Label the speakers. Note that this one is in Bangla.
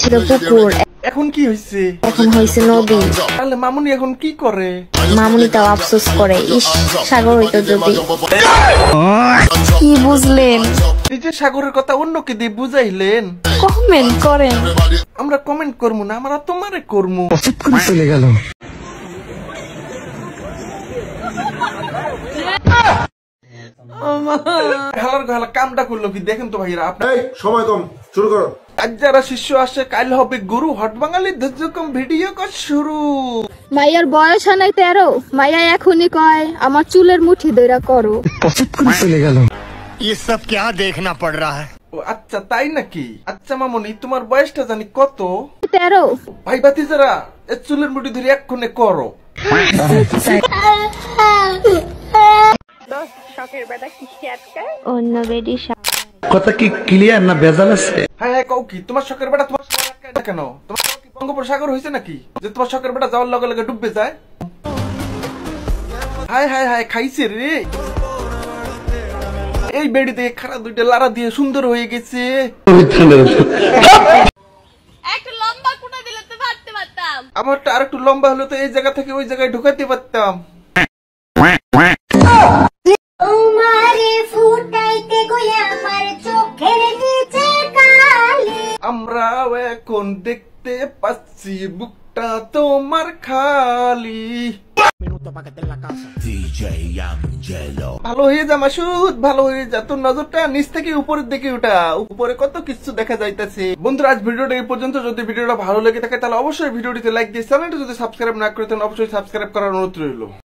Speaker 1: ছিল পুকুর,
Speaker 2: এখন কি হয়েছে?
Speaker 1: এখন হয়েছে নদী।
Speaker 2: তাহলে মামুনি এখন কি করে?
Speaker 1: মামুনি তাও আফসোস করে, ইস সাগর হইতো যদি। কি বুঝলেন?
Speaker 2: নিজের সাগরের কথা অন্যকে দিয়ে বুঝাইলেন।
Speaker 1: কমেন্ট করেন।
Speaker 2: আমরা কমেন্ট করবো না, আমরা তোমারে করবো।
Speaker 3: চলে গেল।
Speaker 2: হালার ঘালা কামটা করলো কি দেখেন তো ভাইরা। আপনার
Speaker 4: সময় কম, শুরু করো।
Speaker 2: আজ যারা শিষ্য আসে কাল হবে গুরু। হট বাঙালি ধৈর্য কম ভিডিও কর শুরু।
Speaker 1: মাইয়ার বয়স নাই 13, মাইয়া এখনই কয় আমার চুলের মুঠি ধইরা করো।
Speaker 3: চলে গেল।
Speaker 5: ये सब क्या देखना पड़ रहा है?
Speaker 2: ও আচ্ছা তাই নাকি? আচ্ছা মামুনি তোমার বয়সটা জানি কত?
Speaker 1: 13।
Speaker 2: ভাই ভাতিজারা এ চুলের মুঠি ধরে এক্ষণে করো।
Speaker 1: অন্য বেডি
Speaker 3: কথা কি ক্লিয়ার না ভেজাল আছে?
Speaker 2: হ্যাঁ হ্যাঁ কও কি তোমার শখের বেটা তোমার সাথে আটকায় না কেন? তোমার কি বঙ্গোপসাগর হয়েছে নাকি যে তোমার শখের বেটা যাওয়ার লগে লগে ডুববে যায়? হায় হায় হায় খাইছে রে। এই বেড়ি দিয়ে খারা দুইটা লারা দিয়ে সুন্দর হয়ে গেছে।
Speaker 6: একটু লম্বা কুটা দিলে তো ভাবতে পারতাম।
Speaker 2: আমারটা আর একটু লম্বা হলে তো এই জায়গা থেকে ওই জায়গায় ঢুকাতে পারতাম। আমরাও এখন দেখতে পাচ্ছি বুকটা তোমার খালি। ভালো হয়ে যা মাসুদ, ভালো হয়ে যা। তোর নজরটা নিচ থেকে উপরের দিকে ওঠা, উপরে কত কিছু দেখা যাইতেছে। বন্ধুরা আজ ভিডিওটা এই পর্যন্ত। যদি ভিডিওটা ভালো লেগে থাকে তাহলে অবশ্যই ভিডিওটিতে লাইক দিয়ে চ্যানেলটা যদি সাবস্ক্রাইব না করে তাহলে অবশ্যই সাবস্ক্রাইব করার অনুরোধ রইল।